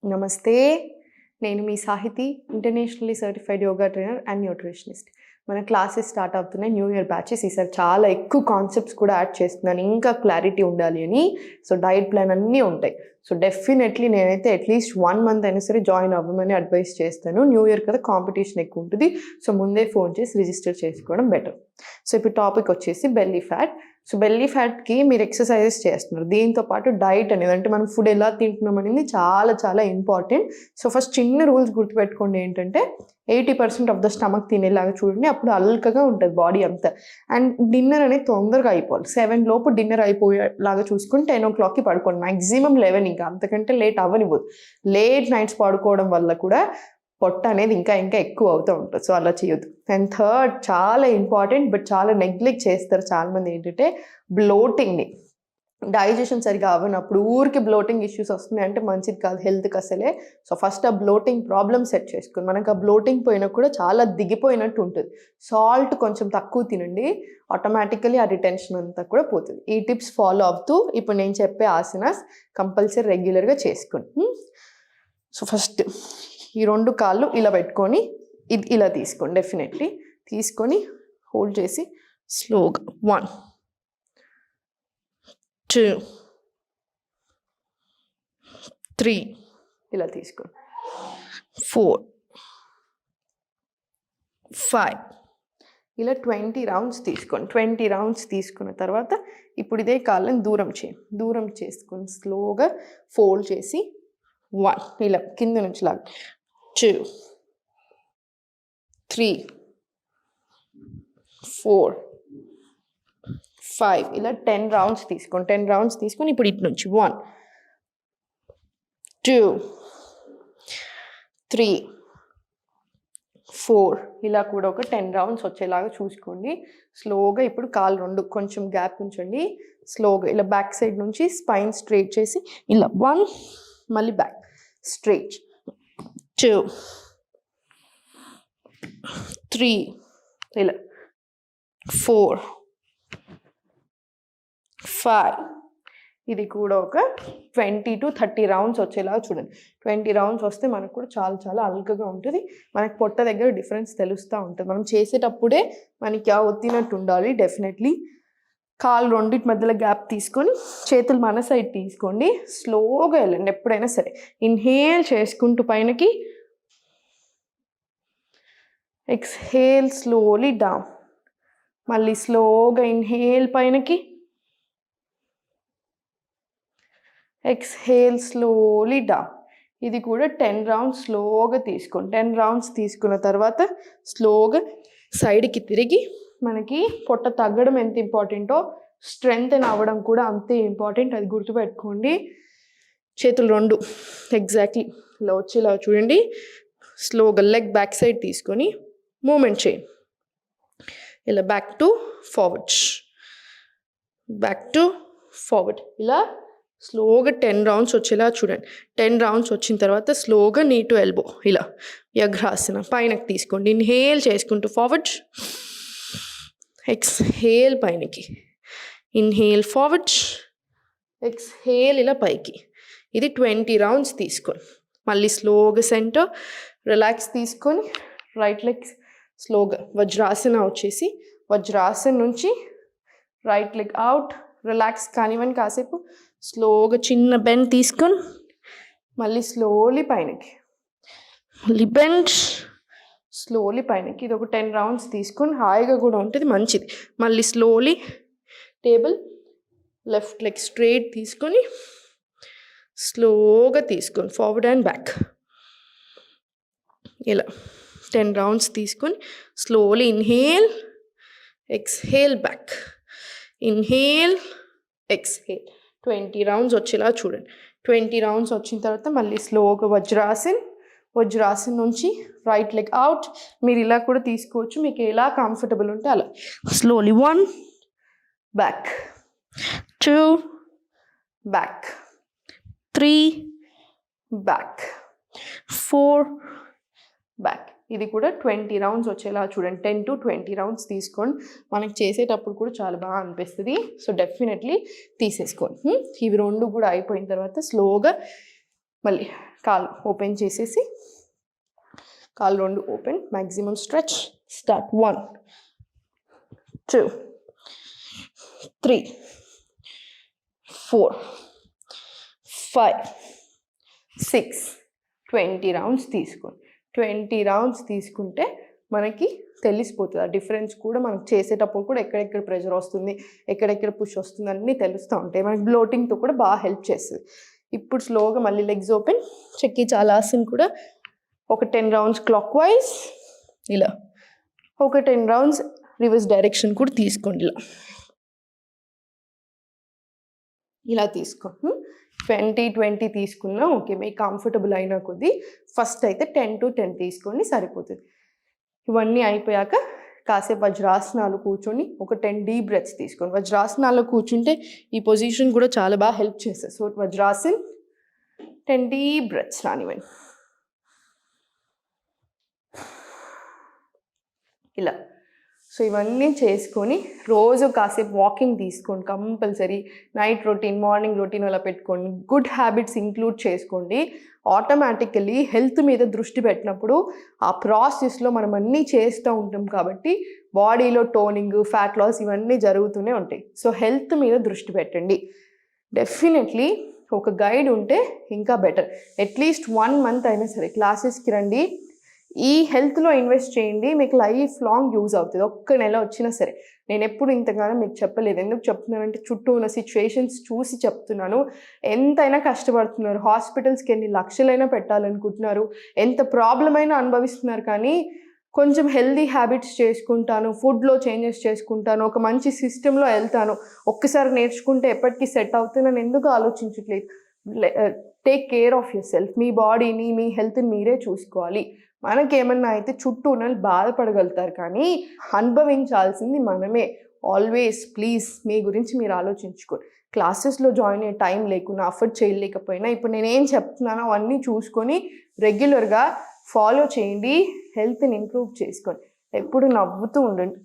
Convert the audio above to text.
నమస్తే. నేను మీ Sahithi, internationally certified yoga trainer and nutritionist. మన క్లాసెస్ స్టార్ట్ అవుతున్నాయి. New year batches. ఈసారి చాలా ఎక్కువ కాన్సెప్ట్స్ కూడా యాడ్ చేస్తున్నాను, ఇంకా క్లారిటీ ఉండాలి అని. సో డైట్ ప్లాన్ అన్నీ ఉంటాయి. సో డెఫినెట్లీ నేనైతే అట్లీస్ట్ 1 మంత్ అయినా సరే జాయిన్ అవ్వమని అడ్వైస్ చేస్తాను. న్యూ ఇయర్ కదా, కాంపిటీషన్ ఎక్కువ ఉంటుంది. సో ముందే ఫోన్ చేసి రిజిస్టర్ చేసుకోవడం బెటర్. సో ఇప్పుడు టాపిక్ వచ్చేసి బెల్లీ ఫ్యాట్. సో బెల్లీ ఫ్యాట్కి మీరు ఎక్సర్సైజెస్ చేస్తున్నారు, దీంతో పాటు డైట్ అనేది, అంటే మనం ఫుడ్ ఎలా తింటున్నాం అనేది చాలా చాలా ఇంపార్టెంట్. సో ఫస్ట్ చిన్న రూల్స్ గుర్తుపెట్టుకోండి. ఏంటంటే 80% ఆఫ్ ద స్టమక్ తినేలాగా చూడండి, అప్పుడు అల్కగా ఉంటుంది బాడీ అంతా. అండ్ డిన్నర్ అనేది తొందరగా అయిపోవాలి. 7 లోపు డిన్నర్ అయిపోయేలాగా చూసుకొని 10 o'clockకి పడుకోండి. మ్యాక్సిమం 11, ఇంకా అంతకంటే లేట్ అవ్వనివ్వదు. లేట్ నైట్స్ పడుకోవడం వల్ల కూడా పొట్ట అనేది ఇంకా ఎక్కువ అవుతూ ఉంటుంది. సో అలా చేయొద్దు. అండ్ థర్డ్, చాలా ఇంపార్టెంట్ బట్ చాలా నెగ్లెక్ట్ చేస్తారు చాలామంది, ఏంటంటే బ్లోటింగ్ని. డైజెషన్ సరిగా అవ్వనప్పుడు ఊరికి బ్లోటింగ్ ఇష్యూస్ వస్తున్నాయి అంటే మంచిది కాదు హెల్త్కి అసలే. సో ఫస్ట్ ఆ బ్లోటింగ్ ప్రాబ్లమ్ సెట్ చేసుకుని, మనకు ఆ బ్లోటింగ్ పోయినా కూడా చాలా దిగిపోయినట్టు ఉంటుంది. సాల్ట్ కొంచెం తక్కువ తినండి, ఆటోమేటికలీ ఆ రిటెన్షన్ అంతా కూడా పోతుంది. ఈ టిప్స్ ఫాలో అవుతూ ఇప్పుడు నేను చెప్పే ఆసనాస్ కంపల్సరీ రెగ్యులర్గా చేసుకోండి. సో ఫస్ట్ ఈ 2 కాళ్ళు ఇలా పెట్టుకొని ఇది ఇలా తీసుకోండి. డెఫినెట్లీ తీసుకొని హోల్డ్ చేసి స్లోగా 1 2 3 ఇలా తీసుకోండి. 4 5 ఇలా 20 రౌండ్స్ తీసుకోండి. 20 రౌండ్స్ తీసుకున్న తర్వాత ఇప్పుడు ఇదే కాళ్ళని దూరం చేసుకొని స్లోగా ఫోల్డ్ చేసి 1 ఇలా కింద నుంచి లాగా 2 3 4 5 ఇలా 10 రౌండ్స్ తీసుకోండి. 10 రౌండ్స్ తీసుకొని ఇప్పుడు ఇటు నుంచి 1 2 3 4 ఇలా కూడా ఒక 10 రౌండ్స్ వచ్చేలాగా చూసుకోండి. స్లోగా ఇప్పుడు కాళ్ళు 2 కొంచెం గ్యాప్ ఉంచండి. స్లోగా ఇలా బ్యాక్ సైడ్ నుంచి స్పైన్ స్ట్రైట్ చేసి ఇలా 1 మళ్ళీ బ్యాక్ స్ట్రైట్ 2 3 ఇలా 4 5 ఇది కూడా ఒక 20 to 30 రౌండ్స్ వచ్చేలాగా చూడండి. 20 రౌండ్స్ వస్తే మనకు కూడా చాలా చాలా అల్కగా ఉంటుంది. మనకి పొట్ట దగ్గర డిఫరెన్స్ తెలుస్తూ ఉంటుంది. మనం చేసేటప్పుడే మనకి ఆ ఒత్తినట్టు ఉండాలి. డెఫినెట్లీ కాళ్ళు 2 మధ్యలో గ్యాప్ తీసుకొని చేతులు మన సైడ్ తీసుకోండి. స్లోగా వెళ్ళండి ఎప్పుడైనా సరే. ఇన్హేల్ చేసుకుంటూ పైనకి, ఎక్స్హేల్ స్లోలీ డౌన్. మళ్ళీ స్లోగా ఇన్హేల్ పైనకి, ఎక్స్హేల్ స్లోలీ డౌన్. ఇది కూడా 10 రౌండ్స్ స్లోగా తీసుకోండి. 10 రౌండ్స్ తీసుకున్న తర్వాత స్లోగా సైడ్కి తిరిగి, మనకి పొట్ట తగ్గడం ఎంత ఇంపార్టెంటో స్ట్రెంగ్త్ అవ్వడం కూడా అంతే ఇంపార్టెంట్, అది గుర్తుపెట్టుకోండి. చేతులు 2 ఎగ్జాక్ట్లీ ఇలా వచ్చేలా చూడండి. స్లోగా లెగ్ బ్యాక్ సైడ్ తీసుకొని మూమెంట్ చేయండి. ఇలా బ్యాక్ టు ఫార్వర్డ్ ఇలా స్లోగా 10 రౌండ్స్ వచ్చేలా చూడండి. 10 రౌండ్స్ వచ్చిన తర్వాత స్లోగా నీ టు ఎల్బో ఇలా వ్యాఘ్రాసన పైనకి తీసుకోండి. ఇన్హేల్ చేసుకుంటూ ఫార్వర్డ్, ఎక్స్హేల్ పైనకి, ఇన్హేల్ ఫార్వర్డ్, ఎక్స్హేల్ ఇలా పైకి. ఇది 20 రౌండ్స్ తీసుకోండి. మళ్ళీ స్లోగా సెంటర్ రిలాక్స్ తీసుకొని రైట్ లెగ్ స్లోగా వజ్రాసన వచ్చేసి, వజ్రాసన నుంచి రైట్ లెగ్ అవుట్ రిలాక్స్ కానివ్వండి కాసేపు. స్లోగా చిన్న బెండ్ తీసుకొని మళ్ళీ స్లోలీ పైనకి, మళ్ళీ బెండ్ స్లోలీ పైనకి. ఇది ఒక 10 రౌండ్స్ తీసుకొని హాయిగా కూడా ఉంటుంది, మంచిది. మళ్ళీ slowly table, left leg straight తీసుకొని స్లోగా తీసుకొని ఫార్వర్డ్ అండ్ బ్యాక్ ఇలా 10 రౌండ్స్ తీసుకొని slowly inhale, exhale back, inhale, exhale. 20 rounds వచ్చేలా చూడండి. 20 రౌండ్స్ వచ్చిన తర్వాత మళ్ళీ స్లోగా వజ్రాసన్ నుంచి రైట్ లెగ్ అవుట్. మీరు ఇలా కూడా తీసుకోవచ్చు, మీకు ఎలా కంఫర్టబుల్ ఉంటే అలా. Slowly 1 back, 2 back, 3 back, 4 back. ఇది కూడా 20 రౌండ్స్ వచ్చేలా చూడండి. 10 to 20 రౌండ్స్ తీసుకోండి. మనకి చేసేటప్పుడు కూడా చాలా బాగా అనిపిస్తుంది. సో డెఫినెట్లీ తీసేసుకోండి. ఇవి 2 కూడా అయిపోయిన తర్వాత స్లోగా మళ్ళీ కాలు ఓపెన్ చేసేసి కాలు 2 open, maximum stretch. Start. 1 2 3 4 5 6 20 rounds తీసుకోండి. 20 రౌండ్స్ తీసుకుంటే మనకి తెలిసిపోతుంది. ఆ డిఫరెన్స్ కూడా మనం చేసేటప్పుడు కూడా ఎక్కడెక్కడ ప్రెషర్ వస్తుంది, ఎక్కడెక్కడ పుష్ వస్తుంది అన్నీ తెలుస్తూ ఉంటాయి. మనకి బ్లోటింగ్తో కూడా బాగా హెల్ప్ చేస్తుంది. ఇప్పుడు స్లోగా మళ్ళీ లెగ్స్ ఓపెన్, చెక్కి చాలాసన్ కూడా ఒక 10 రౌండ్స్ క్లాక్ వైజ్, ఇలా ఒక 10 రౌండ్స్ రివర్స్ డైరెక్షన్ కూడా తీసుకోండి. ఇలా తీసుకోండి. 20 తీసుకున్నా ఓకే, మీకు కంఫర్టబుల్ అయినా కొద్దీ ఫస్ట్ అయితే 10 to 10 తీసుకోండి, సరిపోతుంది. ఇవన్నీ అయిపోయాక కాసేపు వజ్రాసనాలు కూర్చొని ఒక 10 డీప్ బ్రెత్స్ తీసుకోండి. వజ్రాసనాల్లో కూర్చుంటే ఈ పొజిషన్ కూడా చాలా బాగా హెల్ప్ చేస్తుంది. సో వజ్రాసన్ 10 డీప్ బ్రెత్స్ రానివ్వండి. ఇలా. సో ఇవన్నీ చేసుకొని రోజు కాసేపు వాకింగ్ తీసుకోండి compulsory. Night routine, morning routine అలా పెట్టుకోండి. గుడ్ హ్యాబిట్స్ ఇంక్లూడ్ చేసుకోండి. ఆటోమేటికల్లీ హెల్త్ మీద దృష్టి పెట్టినప్పుడు ఆ ప్రాసెస్లో మనం అన్నీ చేస్తూ ఉంటాం కాబట్టి బాడీలో టోనింగ్, ఫ్యాట్ లాస్ ఇవన్నీ జరుగుతూనే ఉంటాయి. సో హెల్త్ మీద దృష్టి పెట్టండి. డెఫినెట్లీ ఒక గైడ్ ఉంటే ఇంకా బెటర్. అట్లీస్ట్ 1 month అయినా సరే క్లాసెస్కి రండి. ఈ హెల్త్లో ఇన్వెస్ట్ చేయండి, మీకు లైఫ్ లాంగ్ యూజ్ అవుతుంది. ఒక్క నెల వచ్చినా సరే. నేను ఎప్పుడు ఇంతగానో మీకు చెప్పలేదు. ఎందుకు చెప్తున్నానంటే చుట్టూ ఉన్న సిచ్యువేషన్స్ చూసి చెప్తున్నాను. ఎంతైనా కష్టపడుతున్నారు, హాస్పిటల్స్కి ఎన్ని లక్షలైనా పెట్టాలనుకుంటున్నారు, ఎంత ప్రాబ్లం అయినా అనుభవిస్తున్నారు. కానీ కొంచెం హెల్దీ హ్యాబిట్స్ చేసుకుంటాను, ఫుడ్లో చేంజెస్ చేసుకుంటాను, ఒక మంచి సిస్టంలో వెళ్తాను, ఒక్కసారి నేర్చుకుంటే ఎప్పటికీ సెట్ అవుతుందని ఎందుకు ఆలోచించట్లేదు. Take care of your yourself బాడీని, మీ హెల్త్ని మీరే చూసుకోవాలి. మనకేమన్నా అయితే చుట్టూ ఉన్న బాధపడగలుగుతారు, కానీ అనుభవించాల్సింది మనమే. ఆల్వేస్ ప్లీజ్ మీ గురించి మీరు ఆలోచించుకోండి. క్లాసెస్లో జాయిన్ అయ్యే టైం లేకున్నా, అఫర్ట్ చేయలేకపోయినా ఇప్పుడు నేనేం చెప్తున్నానో అవన్నీ చూసుకొని రెగ్యులర్గా ఫాలో చేయండి. హెల్త్ని ఇంప్రూవ్ చేసుకోండి. ఎప్పుడు నవ్వుతూ ఉండండి.